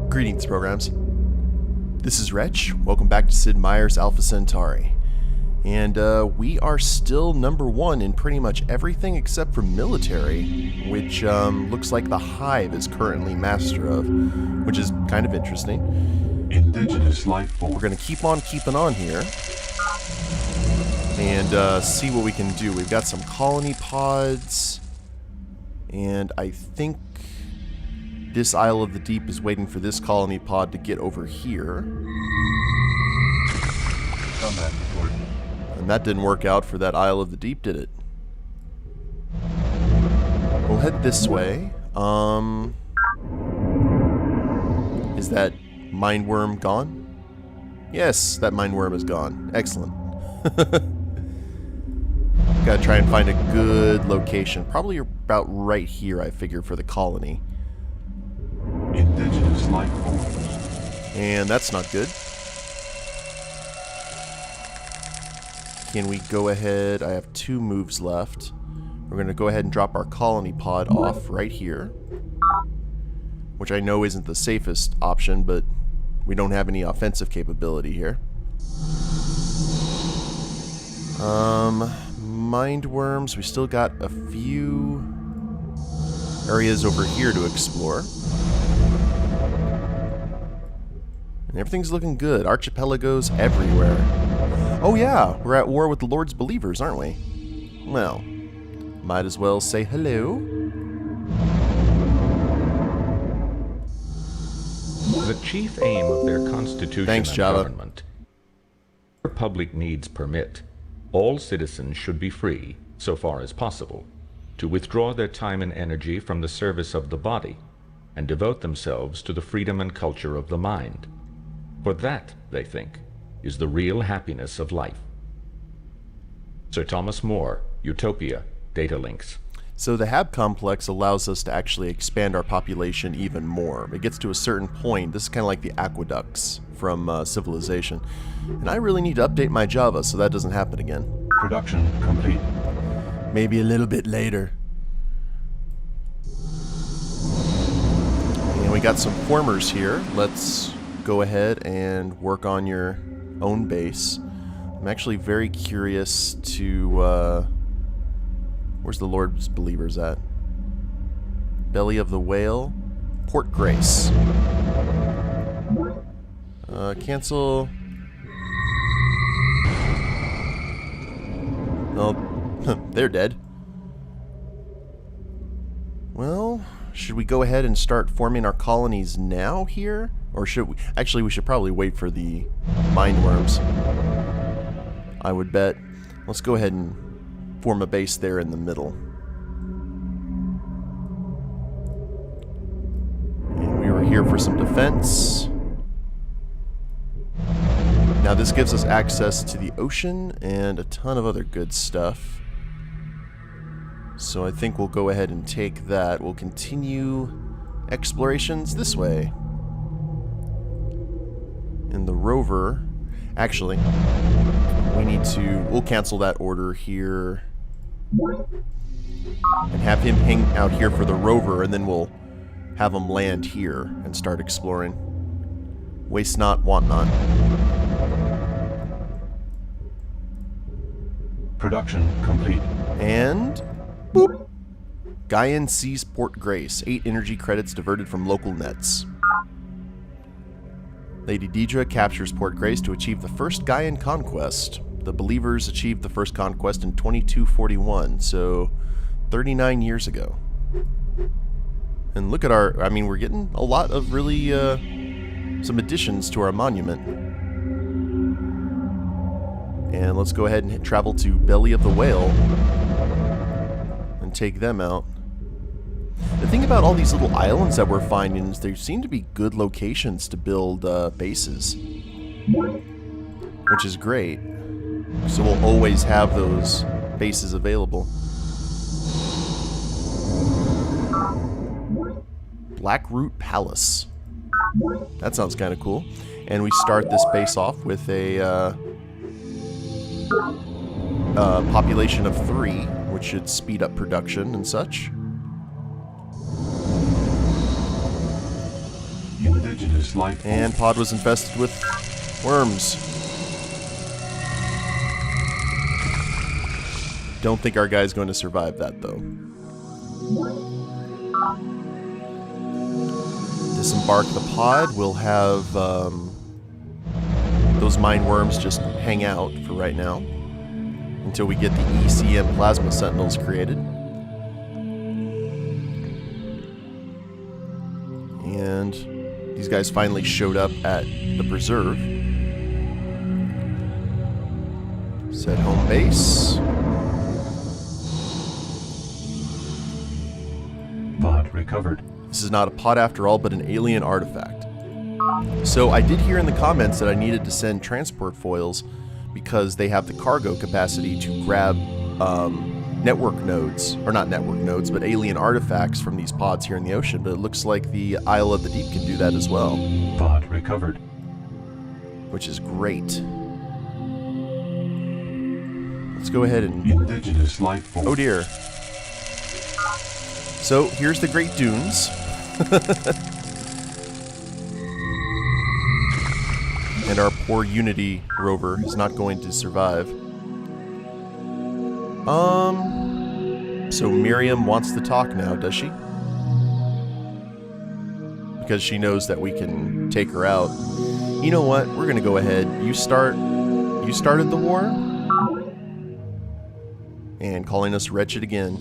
Greetings, programs. This is Wretch. Welcome back to Sid Meier's Alpha Centauri. And we are still #1 in pretty much everything except for military, which looks like the Hive is currently master of, which is kind of interesting. Indigenous life form. We're going to keep on keeping on here and see what we can do. We've got some colony pods, and I think this Isle of the Deep is waiting for this colony pod to get over here. Combat report. And that didn't work out for that Isle of the Deep, did it? We'll head this way. Is that mindworm gone? Yes, that mindworm is gone. Excellent. Gotta try and find a good location. Probably about right here, I figure, for the colony. Indigenous life forms. And that's not good. Can we go ahead? I have 2 moves left. We're going to go ahead and drop our colony pod off right here. Which I know isn't the safest option, but we don't have any offensive capability here. Mindworms, we still got a few areas over here to explore. And everything's looking good. Archipelagos everywhere. Oh yeah, we're at war with the Lord's believers, aren't we? Well, might as well say hello. The chief aim of their constitution Thanks, and Java. government, where public needs permit, all citizens should be free, so far as possible, to withdraw their time and energy from the service of the body and devote themselves to the freedom and culture of the mind. For that, they think, is the real happiness of life. Sir Thomas More, Utopia, Data Links. So the Hab complex allows us to actually expand our population even more. It gets to a certain point. This is kind of like the aqueducts from Civilization. And I really need to update my Java so that doesn't happen again. Production complete. Maybe a little bit later. And we got some formers here. Let's go ahead and work on your own base. I'm actually very curious to where's the Lord's believers at? Belly of the Whale, Port Grace. Cancel. Oh, they're dead. Well, should we go ahead and start forming our colonies now here? Or should we? Actually, we should probably wait for the mindworms. I would bet. Let's go ahead and form a base there in the middle. And we were here for some defense. Now this gives us access to the ocean and a ton of other good stuff. So I think we'll go ahead and take that. We'll continue explorations this way. And the rover, actually, we'll cancel that order here and have him hang out here for the rover, and then we'll have him land here and start exploring. Waste not, want not. Production complete. And boop! Gaian sees Port Grace. 8 energy credits diverted from local nets. Lady Deidre captures Port Grace to achieve the first Gaian conquest. The Believers achieved the first conquest in 2241, so 39 years ago. And look at our, I mean, we're getting a lot of really, some additions to our monument. And let's go ahead and travel to Belly of the Whale and take them out. The thing about all these little islands that we're finding is there seem to be good locations to build bases, which is great. So we'll always have those bases available. Blackroot Palace. That sounds kind of cool. And we start this base off with a population of 3, which should speed up production and such. Indigenous life form. And pod was infested with worms. Don't think our guy's going to survive that, though. Disembark the pod. We'll have those mine worms just hang out for right now until we get the ECM plasma sentinels created. And these guys finally showed up at the preserve. Set home base. Pod recovered. This is not a pod after all, but an alien artifact. So I did hear in the comments that I needed to send transport foils because they have the cargo capacity to grab network nodes, or not network nodes, but alien artifacts from these pods here in the ocean. But it looks like the Isle of the Deep can do that as well, Pod recovered. which is great. Let's go ahead and... Indigenous life form. Oh dear. So here's the Great Dunes. And our poor Unity rover is not going to survive. So Miriam wants to talk now, does she? Because she knows that we can take her out. You know what? We're gonna go ahead. You started the war? And calling us wretched again.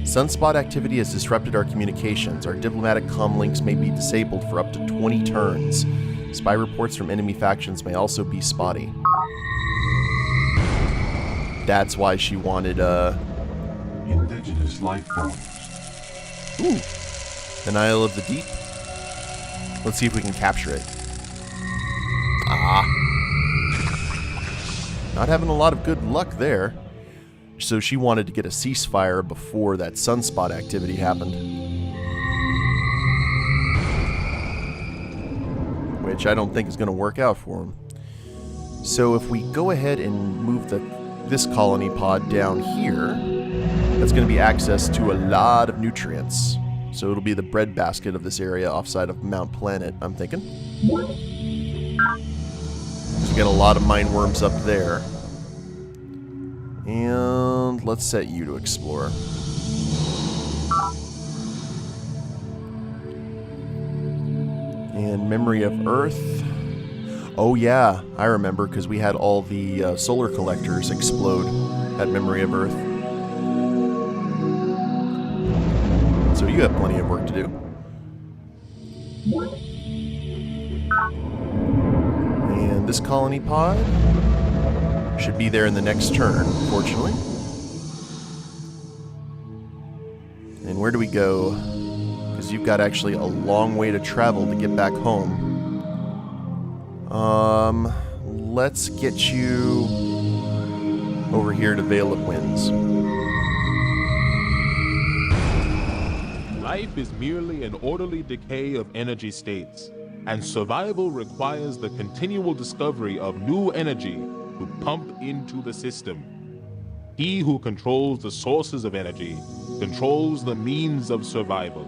Sunspot activity has disrupted our communications. Our diplomatic comm links may be disabled for up to 20 turns. Spy reports from enemy factions may also be spotty. That's why she wanted, Indigenous life forms. Ooh. An Isle of the Deep. Let's see if we can capture it. Ah. Not having a lot of good luck there. So she wanted to get a ceasefire before that sunspot activity happened. Which I don't think is going to work out for him. So if we go ahead and move this colony pod down here, that's going to be access to a lot of nutrients. So it'll be the breadbasket of this area offside of Mount Planet, I'm thinking. We get a lot of mine worms up there. And let's set you to explore. And Memory of Earth. Oh yeah, I remember, because we had all the solar collectors explode at Memory of Earth. So you have plenty of work to do. And this colony pod should be there in the next turn, fortunately. And where do we go? Because you've got actually a long way to travel to get back home. Let's get you over here to Veil of Winds. Life is merely an orderly decay of energy states, and survival requires the continual discovery of new energy to pump into the system. He who controls the sources of energy controls the means of survival.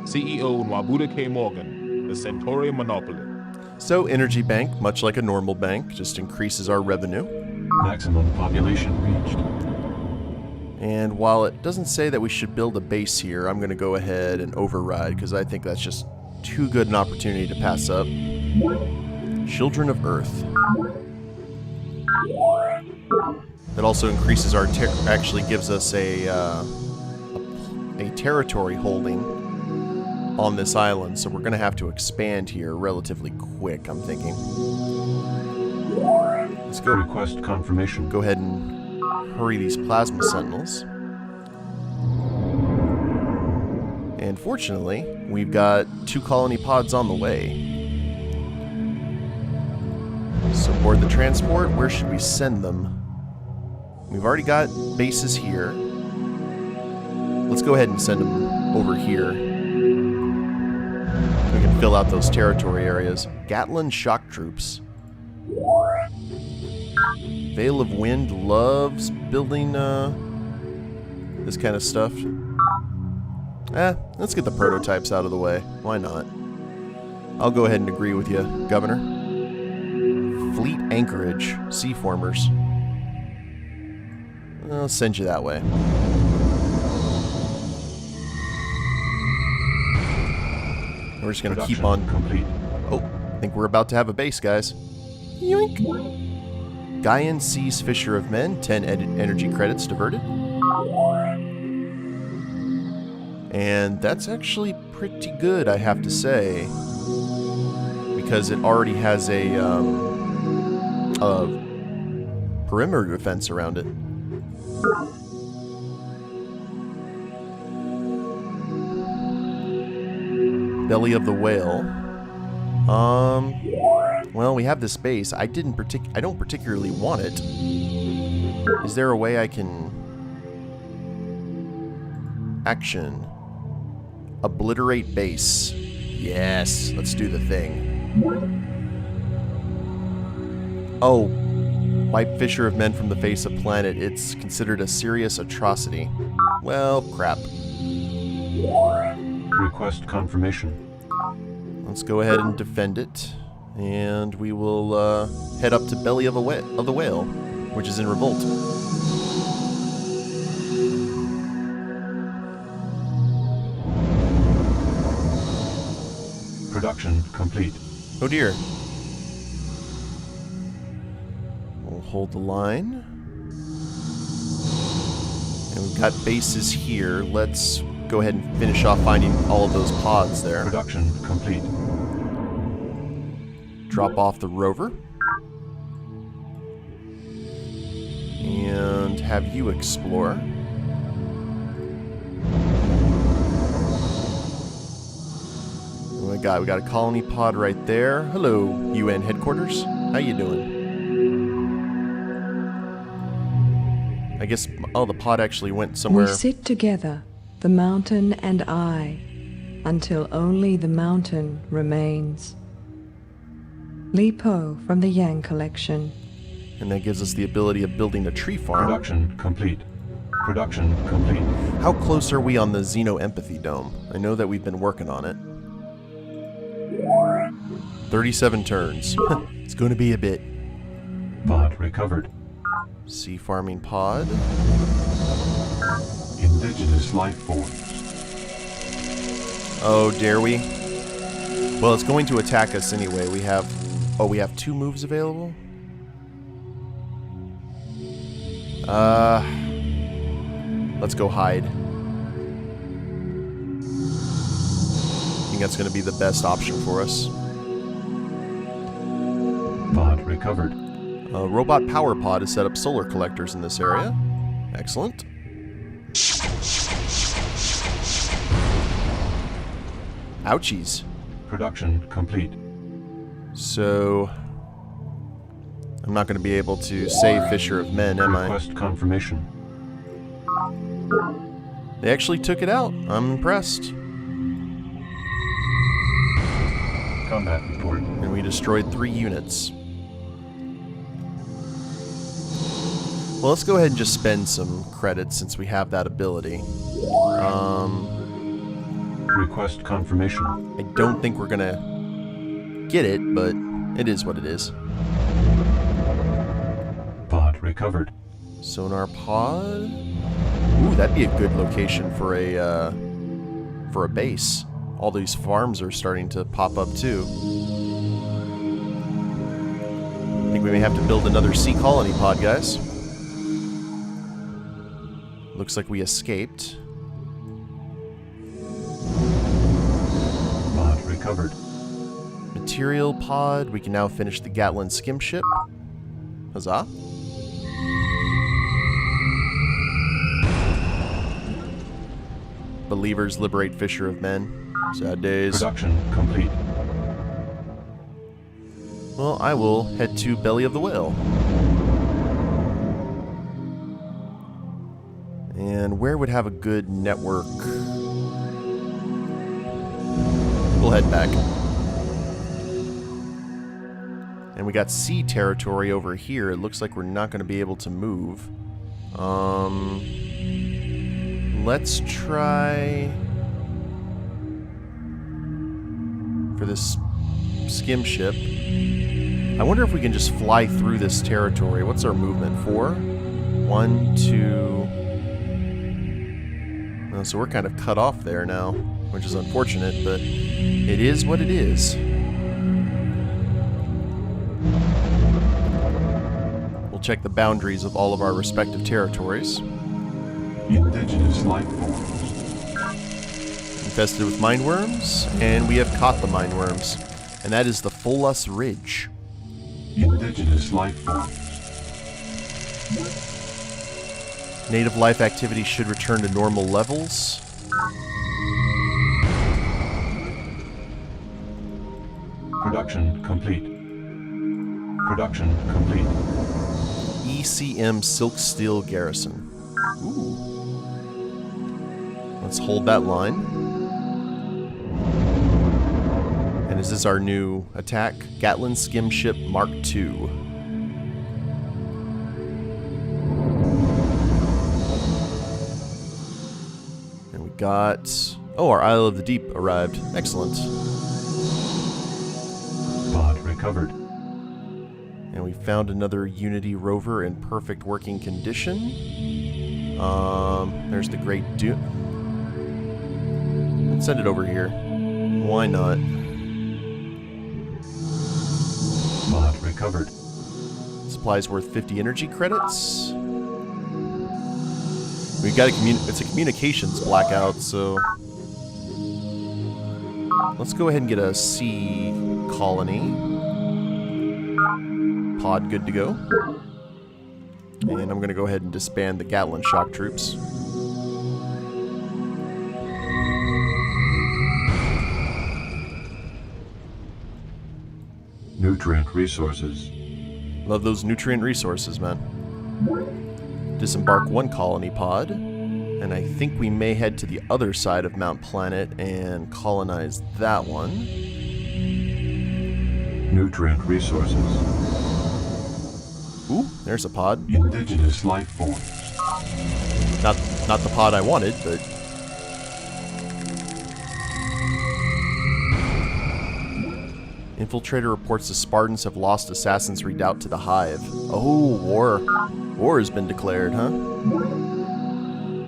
CEO Nwabuda K. Morgan, the Centauri Monopoly. So Energy Bank, much like a normal bank, just increases our revenue. Maximum population reached. And while it doesn't say that we should build a base here, I'm going to go ahead and override, because I think that's just too good an opportunity to pass up. Children of Earth. That also increases our actually gives us a territory holding on this island, so we're going to have to expand here relatively quick, I'm thinking. Let's go. Request confirmation. Go ahead and hurry these plasma sentinels. And fortunately, we've got 2 colony pods on the way. So board the transport. Where should we send them? We've already got bases here. Let's go ahead and send them over here. We can fill out those territory areas. Gatlin shock troops. Veil of Wind loves building this kind of stuff. Let's get the prototypes out of the way. Why not? I'll go ahead and agree with you, Governor. Fleet anchorage, sea formers. I'll send you that way. We're just going to keep on... Complete. Oh, I think we're about to have a base, guys. Yoink! Gaian sees Fisher of Men, 10 energy credits diverted. And that's actually pretty good, I have to say. Because it already has a perimeter defense around it. Belly of the Whale. Well, we have this base. I don't particularly want it. Is there a way I can... Action. Obliterate base. Yes, let's do the thing. Oh, wipe Fisher of Men from the face of planet. It's considered a serious atrocity. Well, crap. Request confirmation. Let's go ahead and defend it. And we will head up to Belly of the Whale, which is in revolt. Production complete. Oh dear. We'll hold the line. And we've got bases here. Let's go ahead and finish off finding all of those pods there. Production complete. Drop off the rover. And have you explore. We got a colony pod right there. Hello, UN headquarters. How you doing? I guess, oh, the pod actually went somewhere. We sit together, the mountain and I, until only the mountain remains. Lipo from the Yang collection. And that gives us the ability of building a tree farm. Production complete. Production complete. How close are we on the Xeno-Empathy Dome? I know that we've been working on it. 37 turns. It's going to be a bit. Pod recovered. Sea farming pod. Indigenous life forms. Oh, dare we? Well, it's going to attack us anyway. We have... Oh, we have 2 moves available? Let's go hide. I think that's going to be the best option for us. Pod recovered. Robot power pod has set up solar collectors in this area. Excellent. Ouchies. Production complete. So... I'm not going to be able to save Fisher of Men, am I? Request confirmation. They actually took it out. I'm impressed. Combat report. And we destroyed 3 units. Well, let's go ahead and just spend some credits since we have that ability. Request confirmation. I don't think we're gonna get it, but it is what it is. Pod recovered. Sonar pod. Ooh, that'd be a good location for a base. All these farms are starting to pop up too. I think we may have to build another sea colony pod, guys. Looks like we escaped. Pod recovered. Material pod. We can now finish the Gatlin skim ship. Huzzah. Believers liberate Fisher of Men. Sad days. Production complete. Well, I will head to Belly of the Whale. And where would have a good network? We'll head back. And we got sea territory over here. It looks like we're not going to be able to move. Let's try... for this skim ship. I wonder if we can just fly through this territory. What's our movement? 4? 1, 2... Oh, so we're kind of cut off there now, which is unfortunate, but it is what it is. We'll check the boundaries of all of our respective territories. Indigenous life forms. Infested with mineworms, and we have caught the mineworms. And that is the Folus Ridge. Indigenous life forms. Native life activity should return to normal levels. Production complete. Production complete. ECM Silk Steel Garrison. Ooh. Let's hold that line. And is this our new attack? Gatlin Skim Ship Mark II. And we got... Oh, our Isle of the Deep arrived. Excellent. Pod recovered. And we found another Unity rover in perfect working condition. There's the Great Dune. Let's send it over here. Why not? Pod recovered. Supplies worth 50 energy credits. We've got it's a communications blackout, so let's go ahead and get a sea colony. Pod good to go. And I'm going to go ahead and disband the Gatlin shock troops. Nutrient resources. Love those nutrient resources, man. Disembark one colony pod. And I think we may head to the other side of Mount Planet and colonize that one. Nutrient resources. Ooh, there's a pod. Indigenous life forms. Not the pod I wanted, but... Infiltrator reports the Spartans have lost Assassin's Redoubt to the Hive. Oh, war. War has been declared, huh?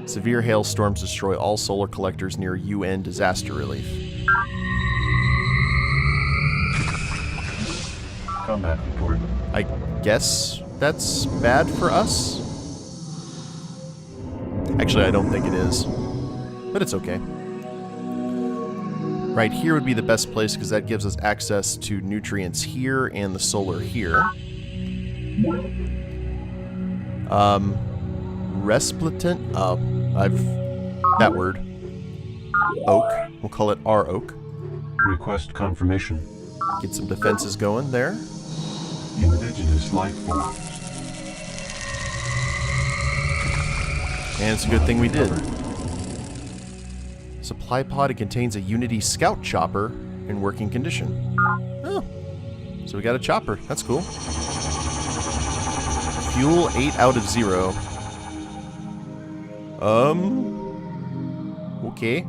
Severe hailstorms destroy all solar collectors near UN disaster relief. Combat report. I guess that's bad for us? Actually, I don't think it is. But it's okay. Right here would be the best place because that gives us access to nutrients here and the solar here. Resplendent? That word. Oak. We'll call it our oak. Request confirmation. Get some defenses going there. Indigenous life forms. And it's a good thing we did. Supply pod, it contains a Unity Scout chopper in working condition. Oh, so we got a chopper. That's cool. Fuel 8 out of 0. Okay.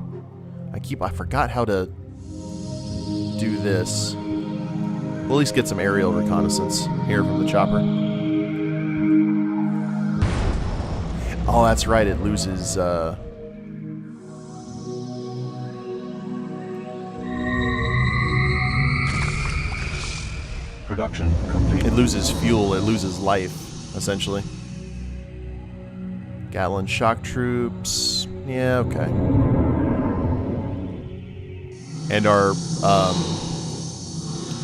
I forgot how to do this. We'll at least get some aerial reconnaissance here from the chopper. Oh, that's right. It loses, Production complete. It loses fuel, it loses life, essentially. Gatlin shock troops. Yeah, okay. And our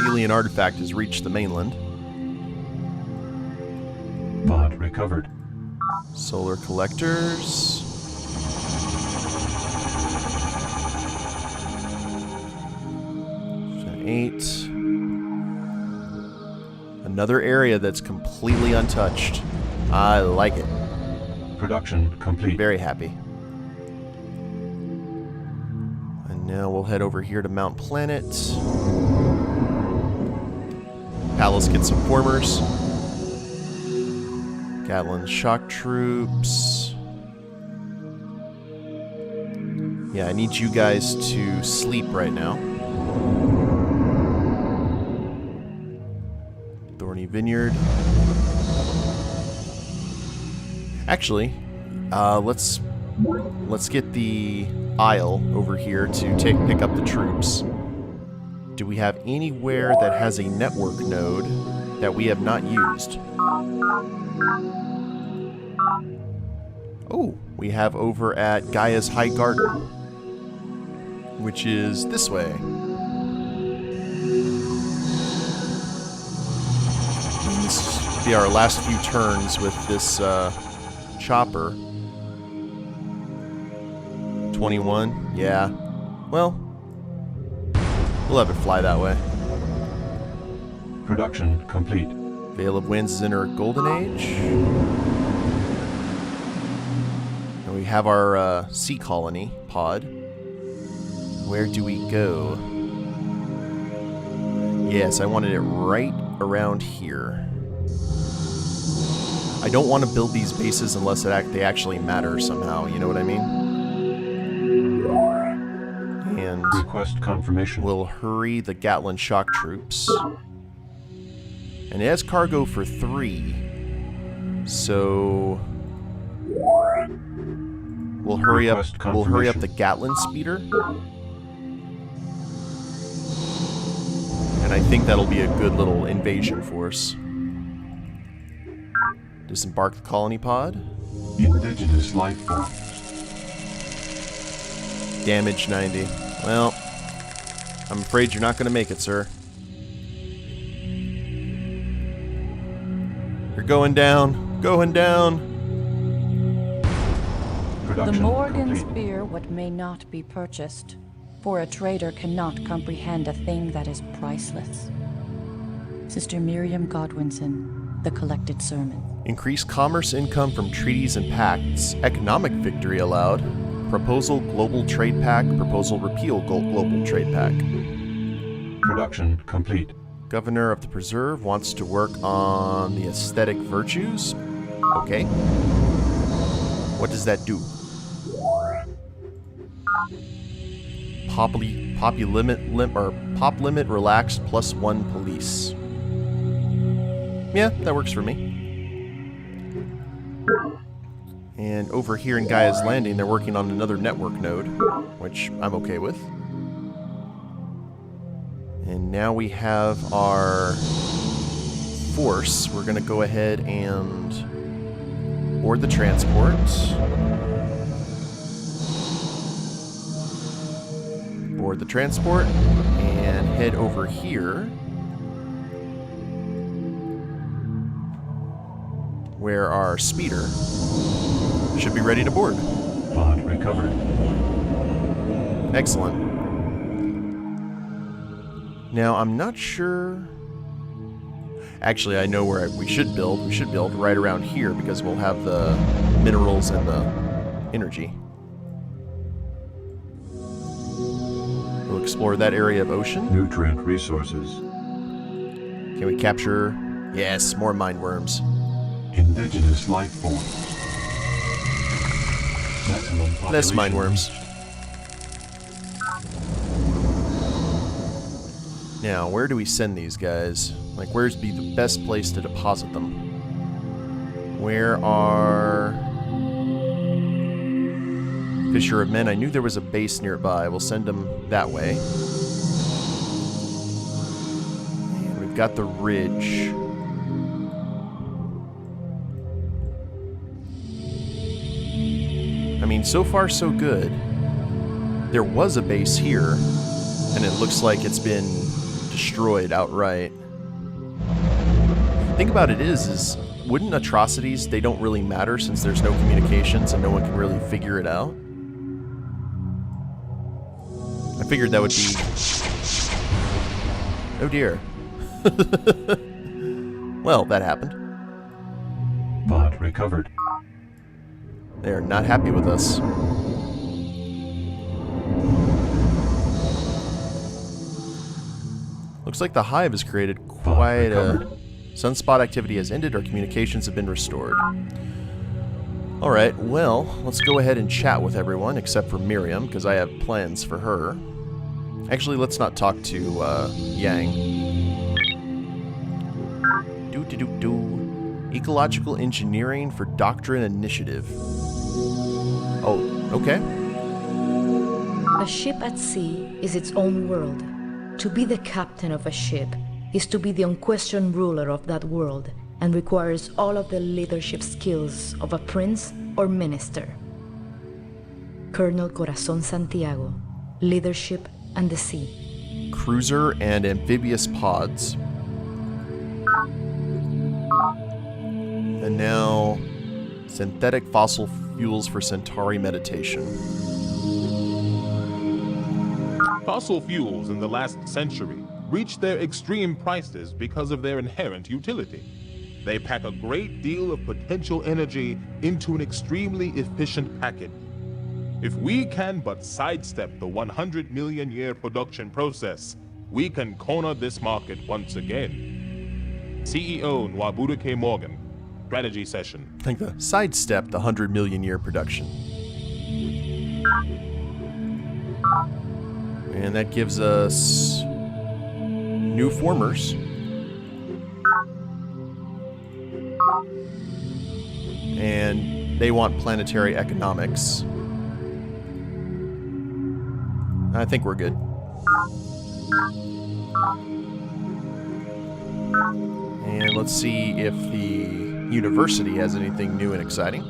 alien artifact has reached the mainland. Pod recovered. Solar collectors. So 8. Another area that's completely untouched. I like it. Production complete. Very happy. And now we'll head over here to Mount Planet. Palace get some formers. Gatlin shock troops. Yeah, I need you guys to sleep right now. Colony Vineyard. Actually, let's get the aisle over here to pick up the troops. Do we have anywhere that has a network node that we have not used? Oh, we have over at Gaia's High Garden, which is this way. And this will be our last few turns with this chopper. 21, yeah. Well, we'll have it fly that way. Production complete. Veil of Winds is in her golden age. And we have our sea colony pod. Where do we go? Yes, I wanted it right around here. I don't want to build these bases unless they actually matter somehow, you know what I mean? And Request confirmation. we'll hurry the Gatlin shock troops. And it has cargo for 3. So we'll hurry up the Gatlin speeder. And I think that'll be a good little invasion force. Disembark the colony pod. Indigenous life form. Damage 90. Well, I'm afraid you're not going to make it, sir. You're going down. Going down. The Production Morgan complete. spear what may not be purchased, for a trader cannot comprehend a thing that is priceless. Sister Miriam Godwinson, The Collected Sermon. Increase commerce income from treaties and pacts. Economic victory allowed. Proposal Global Trade Pact. Proposal Repeal Global Trade Pact. Production complete. Governor of the Preserve wants to work on the aesthetic virtues. Okay. What does that do? Pop limit relaxed +1 police. Yeah, that works for me. And over here in Gaia's Landing, they're working on another network node, which I'm okay with. And now we have our force. We're going to go ahead and board the transport. Board the transport and head over here, where our speeder should be ready to board. Pod recovered. Excellent. Now, I'm not sure... Actually, I know where we should build. We should build right around here because we'll have the minerals and the energy. We'll explore that area of ocean. Nutrient resources. Can we capture... Yes, more mine worms. Indigenous life form. Maximum Less population mine worms. Now, where do we send these guys? Like, where's be the best place to deposit them? Where are... Fisher of Men? I knew there was a base nearby. We'll send them that way. And we've got the ridge. I mean, so far so good. There was a base here, and it looks like it's been destroyed outright. The thing about it is wouldn't atrocities, they don't really matter since there's no communications and no one can really figure it out? I figured that would be... Oh dear. Well, that happened. Pod recovered. They're not happy with us. Looks like the Hive has created quite a... Sunspot activity has ended, our communications have been restored. Alright, well, let's go ahead and chat with everyone, except for Miriam, because I have plans for her. Actually, let's not talk to Yang. Ecological engineering for doctrine initiative. Oh, okay. A ship at sea is its own world. To be the captain of a ship is to be the unquestioned ruler of that world and requires all of the leadership skills of a prince or minister. Colonel Corazon Santiago, Leadership and the Sea. Cruiser and amphibious pods. And now, synthetic fossil fuels for Centauri meditation. Fossil fuels in the last century reached their extreme prices because of their inherent utility. They pack a great deal of potential energy into an extremely efficient package. If we can but sidestep the 100 million year production process, we can corner this market once again. CEO Nwabuduke Morgan, strategy session. I think the sidestep the 100 million year production. And that gives us new formers. And they want planetary economics. I think we're good. And let's see if the university has anything new and exciting.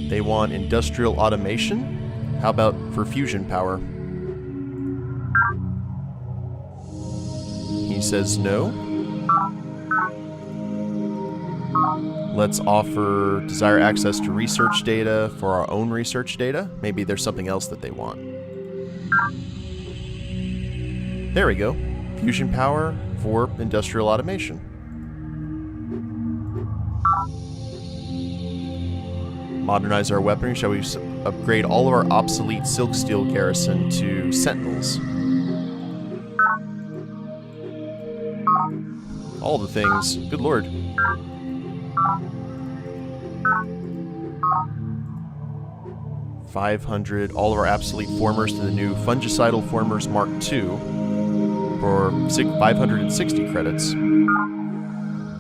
They want industrial automation. How about for fusion power? He says no. Let's offer desire access to research data for our own research data. Maybe there's something else that they want. There we go. Fusion power for industrial automation. Modernize our weaponry. Shall we upgrade all of our obsolete silk steel garrison to sentinels? All the things. Good lord. $500. All of our obsolete formers to the new fungicidal formers Mark II for 560 credits.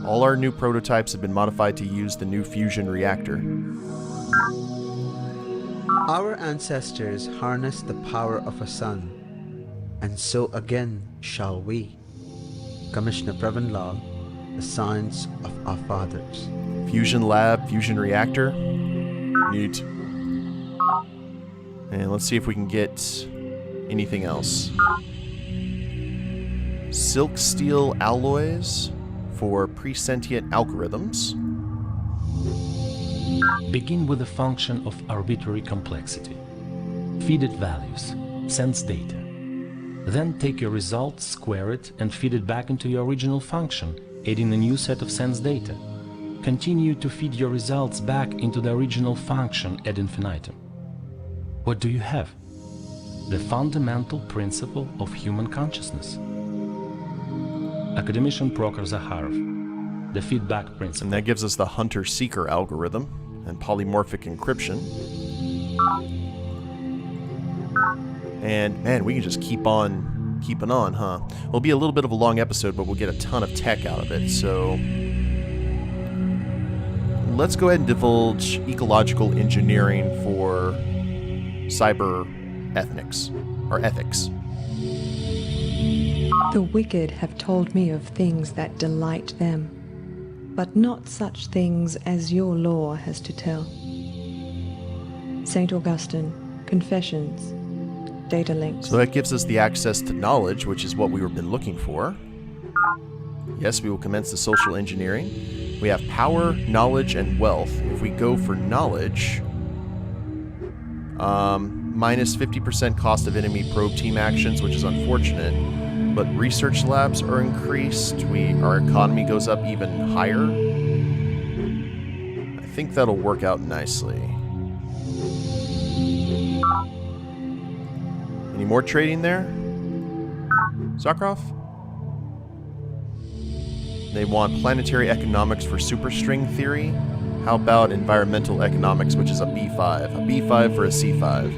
All our new prototypes have been modified to use the new fusion reactor. Our ancestors harnessed the power of a sun, and so again shall we. Commissioner Prevanlal, the science of our fathers. Fusion lab, fusion reactor. Neat. And let's see if we can get anything else. Silk steel alloys for presentient algorithms. Begin with the function of arbitrary complexity. Feed it values, sense data. Then take your result, square it, and feed it back into your original function, adding a new set of sense data. Continue to feed your results back into the original function ad infinitum. What do you have? The fundamental principle of human consciousness. Academician Prokhor Zakharov, the feedback principle. And that gives us the hunter-seeker algorithm and polymorphic encryption. And man, we can just keep on keeping on, huh? It'll be a little bit of a long episode, but we'll get a ton of tech out of it, so let's go ahead and divulge ecological engineering for cyber ethics. The wicked have told me of things that delight them, but not such things as your law has to tell. St. Augustine, Confessions, Data Links. So that gives us the access to knowledge, which is what we've been looking for. Yes, we will commence the social engineering. We have power, knowledge, and wealth. If we go for knowledge, minus 50% cost of enemy probe team actions, which is unfortunate. But research labs are increased. Our economy goes up even higher. I think that'll work out nicely. Any more trading there? Zakharov? They want planetary economics for superstring theory. How about environmental economics, which is a B5? A B5 for a C5.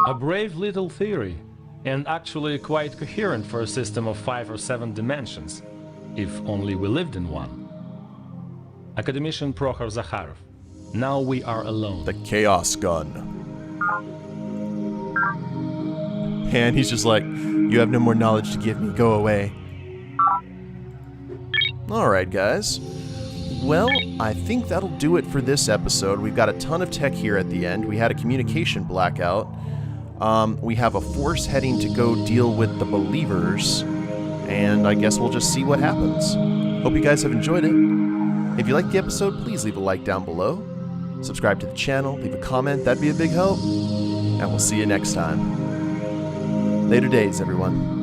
A brave little theory. and actually quite coherent for a system of 5 or 7 dimensions, if only we lived in one. Academician Prokhor Zakharov, now we are alone. The Chaos Gun. And he's just like, you have no more knowledge to give me, go away. Alright guys, well, I think that'll do it for this episode. We've got a ton of tech here at the end. We had a communication blackout. We have a force heading to go deal with the Believers, and I guess we'll just see what happens. Hope you guys have enjoyed it. If you liked the episode, please leave a like down below. Subscribe to the channel, leave a comment, that'd be a big help. And we'll see you next time. Later days, everyone.